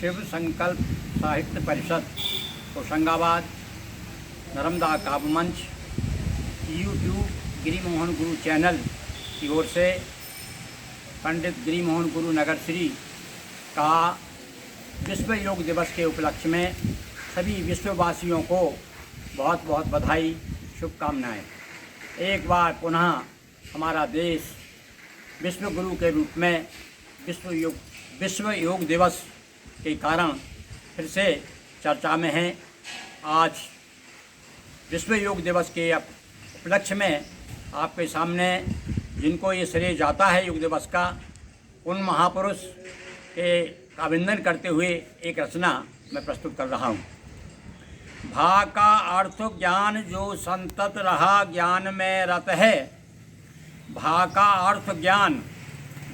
शिव संकल्प साहित्य परिषद होशंगाबाद, नर्मदा काव्य मंच, यूट्यूब गिरिमोहन गुरु चैनल की ओर से पंडित गिरिमोहन गुरु नगर श्री का विश्व योग दिवस के उपलक्ष्य में सभी विश्ववासियों को बहुत बहुत बधाई, शुभकामनाएं। एक बार पुनः हमारा देश विश्व गुरु के रूप में विश्व योग दिवस के कारण फिर से चर्चा में है। आज विश्व योग दिवस के उपलक्ष्य में आपके सामने जिनको ये श्रेय जाता है योग दिवस का, उन महापुरुष के अभिनंदन करते हुए एक रचना मैं प्रस्तुत कर रहा हूँ। भा का अर्थ ज्ञान जो संतत रहा ज्ञान में रत है। भा का अर्थ ज्ञान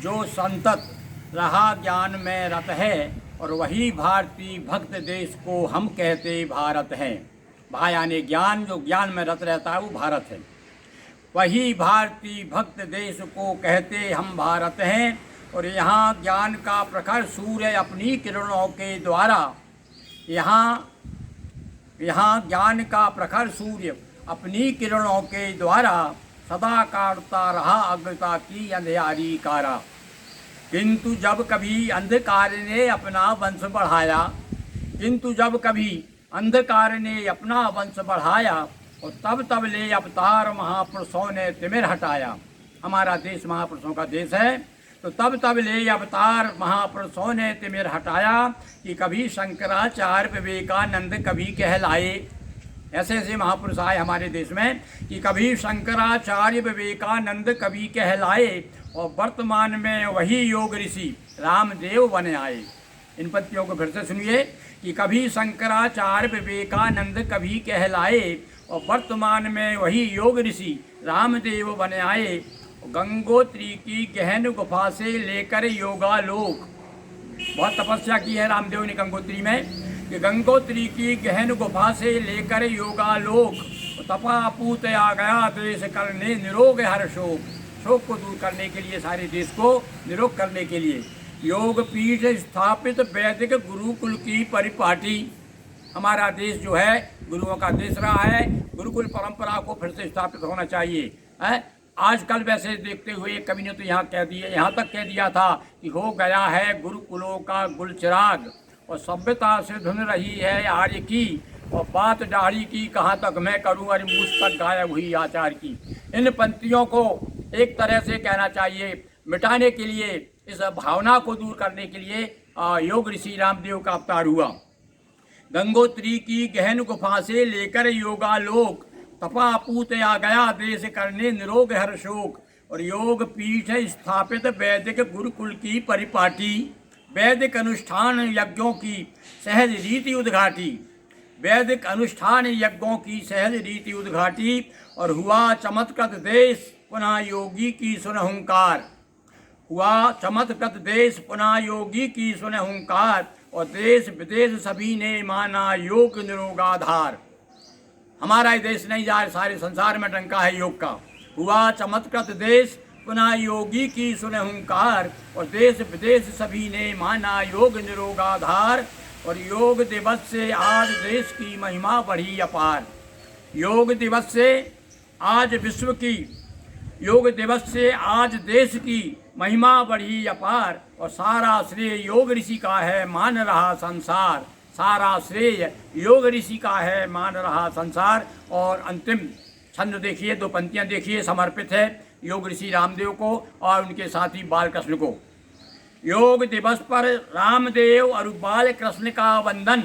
जो संतत रहा ज्ञान में रत है, और वही भारतीय भक्त देश को हम कहते भारत हैं। भा यानी ज्ञान, जो ज्ञान में रत रहता है वो भारत है। वही भारतीय भक्त देश को कहते हम भारत हैं, और यहाँ ज्ञान का प्रखर सूर्य अपनी किरणों के द्वारा यहाँ ज्ञान का प्रखर सूर्य अपनी किरणों के द्वारा सदा काटता रहा अज्ञता की अंधियारी कारा। किंतु जब कभी अंधकार ने अपना वंश बढ़ाया, और तब ले अवतार महापुरुषों ने तिमिर हटाया। हमारा देश महापुरुषों का देश है, तो तब ले अवतार महापुरुषों ने तिमिर हटाया कि कभी शंकराचार्य विवेकानंद कभी कहलाए। ऐसे ऐसे महापुरुष आए हमारे देश में कि कभी शंकराचार्य विवेकानंद कभी कहलाए, और वर्तमान में वही योग ऋषि रामदेव बने आए। इन पंक्तियों को फिर से सुनिए कि कभी शंकराचार्य विवेकानंद कभी कहलाए, और वर्तमान में वही योग ऋषि रामदेव बने आए। गंगोत्री की गहन गुफा से लेकर योगालोक, बहुत तपस्या की है रामदेव ने गंगोत्री में, कि गंगोत्री की गहन गुफा से लेकर योगालोक, तपापूत आ गया देश करने निरोग हर शोक को दूर करने के लिए, सारे देश को निरोग करने के लिए। योग पीठ स्थापित वैदिक गुरुकुल की परिपाटी। हमारा देश जो है गुरुओं का देश रहा है, गुरुकुल परंपरा को फिर से स्थापित होना चाहिए है। आजकल वैसे देखते हुए कवि ने तो यहाँ तक कह दिया था कि हो गया है गुरुकुलों का गुलचिराग, और सभ्यता से धुन रही है आर्य की, और बात दाढ़ी की कहाँ तक मैं करूँ, अरे मुझ तक गायब हुई आचार की। इन पंक्तियों को एक तरह से कहना चाहिए मिटाने के लिए, इस भावना को दूर करने के लिए योग ऋषि रामदेव का अवतार हुआ। गंगोत्री की गहन गुफा से लेकर योगालोक, तपापूत आ गया देश करने निरोग हर शोक, और योग पीठ स्थापित वैदिक गुरुकुल की परिपाटी। वैदिक अनुष्ठान यज्ञों की सहज रीति उद्घाटी, वैदिक अनुष्ठान यज्ञों की सहज रीति उद्घाटी, और हुआ चमत्कृत देश पुनः योगी की सुन हुंकार। हुआ चमत्कृत देश पुनः योगी की सुन हुंकार, और देश विदेश सभी ने माना योग निरोगाधार। हमारा ही देश नहीं जा, सारे संसार में डंका है योग का। हुआ चमत्कृत देश पुनः योगी की सुन हुंकार, और देश विदेश सभी ने माना योग निरोगाधार, और योग दिवस से आज देश की महिमा बढ़ी अपार। योग दिवस से आज देश की महिमा बढ़ी अपार, और सारा श्रेय योग ऋषि का है मान रहा संसार। सारा श्रेय योग ऋषि का है मान रहा संसार। और अंतिम छंद देखिए, दो पंक्तियां देखिए, समर्पित है योग ऋषि रामदेव को और उनके साथी बालकृष्ण को। योग दिवस पर रामदेव और बालकृष्ण का वंदन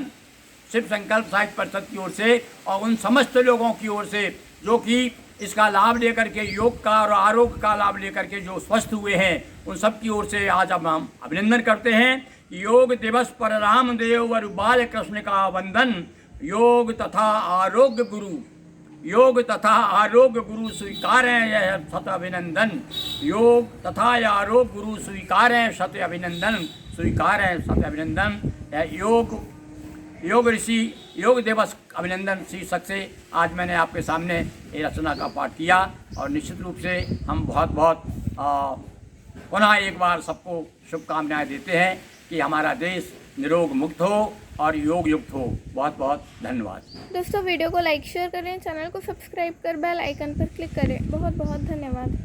शिव संकल्प साहित्य परिषद की ओर से, और उन समस्त लोगों की ओर से जो कि इसका लाभ लेकर के, योग का और आरोग्य का लाभ लेकर के जो स्वस्थ हुए हैं, उन सब की ओर से आज अब हम अभिनंदन करते हैं। योग दिवस पर रामदेव और बालकृष्ण का वंदन। योग तथा आरोग्य गुरु स्वीकारें यह सत अभिनंदन। योग तथा आरोग्य गुरु स्वीकारें सत अभिनंदन। योग ऋषि योग दिवस अभिनंदन शीर्षक से आज मैंने आपके सामने ये रचना का पाठ किया, और निश्चित रूप से हम बहुत पुनः एक बार सबको शुभकामनाएं देते हैं कि हमारा देश निरोग मुक्त हो और योग युक्त हो। बहुत बहुत धन्यवाद। दोस्तों वीडियो को लाइक शेयर करें, चैनल को सब्सक्राइब कर बेल आइकन पर क्लिक करें। बहुत बहुत धन्यवाद।